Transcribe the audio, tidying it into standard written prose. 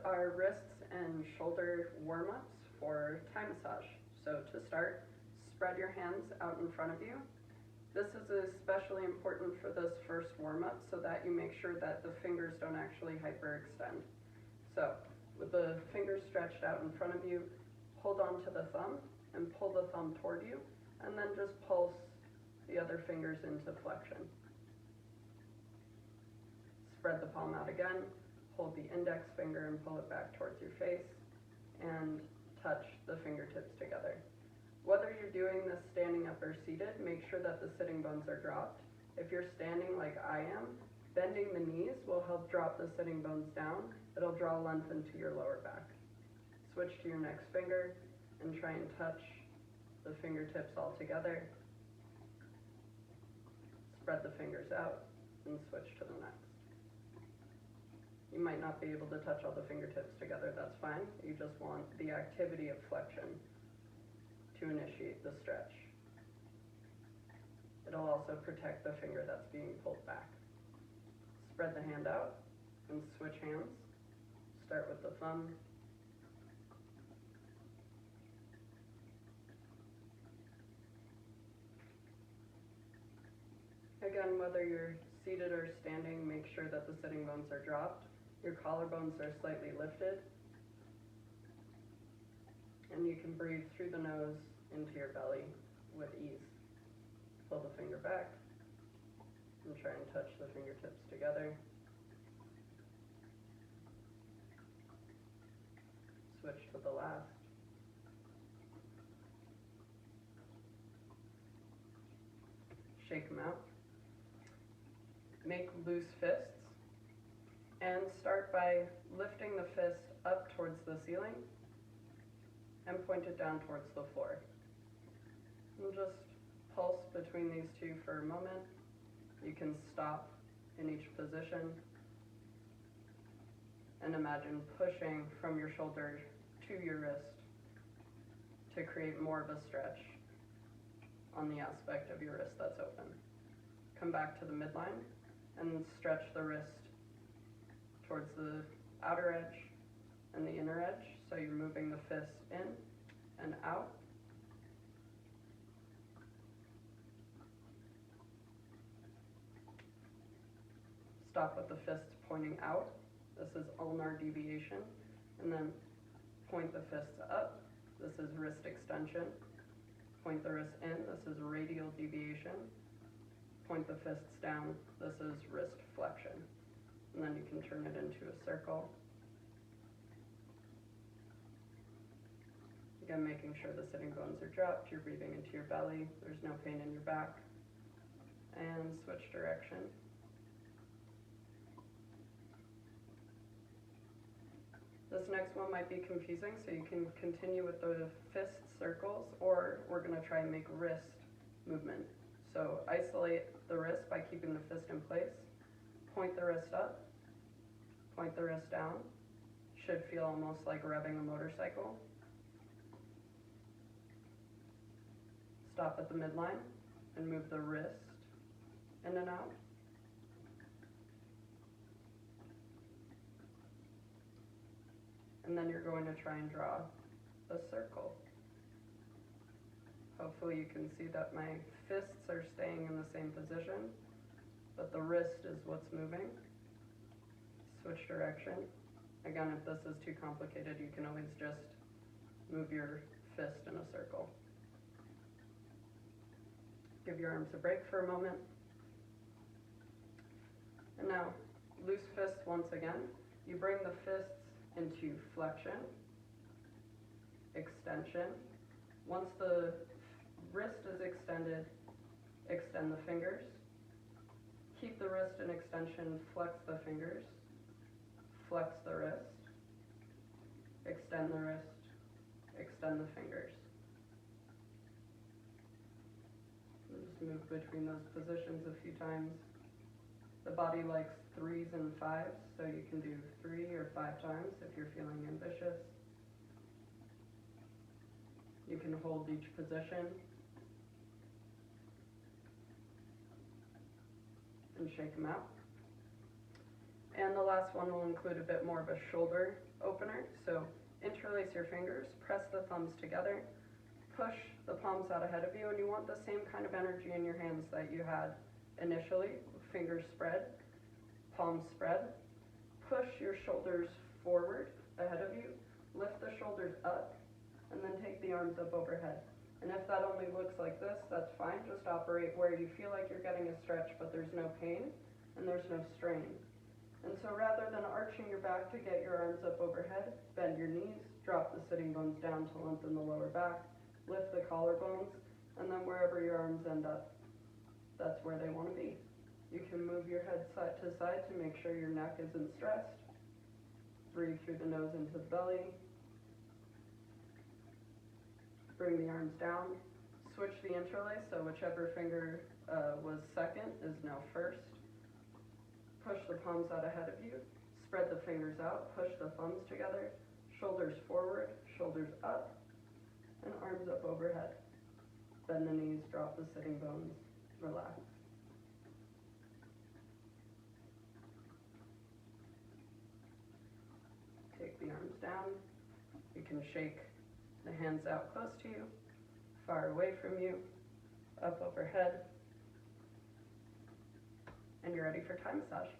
our wrists and shoulder warm-ups for Thai massage. So to start, spread your hands out in front of you. This is especially important for this first warm-up so that you make sure that the fingers don't actually hyperextend. So with the fingers stretched out in front of you, hold on to the thumb and pull the thumb toward you, and then just pulse the other fingers into flexion. Spread the palm out again, hold the index finger and pull it back towards your face, and touch the fingertips together. Whether you're doing this standing up or seated, make sure that the sitting bones are dropped. If you're standing like I am, bending the knees will help drop the sitting bones down. It'll draw length into your lower back. Switch to your next finger and try and touch the fingertips all together. Spread the fingers out and switch to the next. You might not be able to touch all the fingertips together, that's fine. You just want the activity of flexion to initiate the stretch. It'll also protect the finger that's being pulled back. Spread the hand out and switch hands. Start with the thumb. Again, whether you're seated or standing, make sure that the sitting bones are dropped. Your collarbones are slightly lifted. And you can breathe through the nose into your belly with ease. Pull the finger back and try and touch the fingertips together. Switch to the last. Shake them out. Make loose fists and start by lifting the fist up towards the ceiling and point it down towards the floor. And just pulse between these two for a moment. You can stop in each position and imagine pushing from your shoulder to your wrist to create more of a stretch on the aspect of your wrist that's open. Come back to the midline and stretch the wrist towards the outer edge and the inner edge, so you're moving the fist in and out. Stop with the fist pointing out. This is ulnar deviation. And then point the fists up. This is wrist extension. Point the wrist in. This is radial deviation. Point the fists down. This is wrist flexion. And then you can turn it into a circle. Again, making sure the sitting bones are dropped. You're breathing into your belly. There's no pain in your back. And switch direction. This next one might be confusing, so you can continue with the fist circles, or we're going to try and make wrist movement. So isolate the wrist by keeping the fist in place. Point the wrist up. Point the wrist down. Should feel almost like revving a motorcycle. Stop at the midline and move the wrist in and out. And then you're going to try and draw a circle. Hopefully you can see that my fists are staying in the same position, but the wrist is what's moving. Switch direction. Again, if this is too complicated, you can always just move your fist in a circle. Give your arms a break for a moment. And now, loose fists once again. You bring the fists into flexion, extension. Once the wrist is extended, extend the fingers. Keep the wrist in extension, flex the fingers. Flex the wrist. Extend the wrist. Extend the fingers. And just move between those positions a few times. The body likes 3s and 5s, so you can do 3 or 5 times if you're feeling ambitious. You can hold each position and shake them out. And the last one will include a bit more of a shoulder opener. So interlace your fingers, press the thumbs together, push the palms out ahead of you, and you want the same kind of energy in your hands that you had initially. Fingers spread, palms spread. Push your shoulders forward ahead of you, lift the shoulders up, and then take the arms up overhead. And if that only looks like this, that's fine. Just operate where you feel like you're getting a stretch, but there's no pain and there's no strain. And so rather than arching your back to get your arms up overhead, bend your knees, drop the sitting bones down to lengthen the lower back, lift the collarbones, and then wherever your arms end up, that's where they want to be. You can move your head side to side to make sure your neck isn't stressed. Breathe through the nose into the belly. Bring the arms down. Switch the interlace, so whichever finger was second is now first. Push the palms out ahead of you. Spread the fingers out. Push the thumbs together. Shoulders forward, shoulders up, and arms up overhead. Bend the knees, drop the sitting bones, relax. Take the arms down. You can shake the hands out close to you, far away from you, up overhead, and you're ready for Thai massage.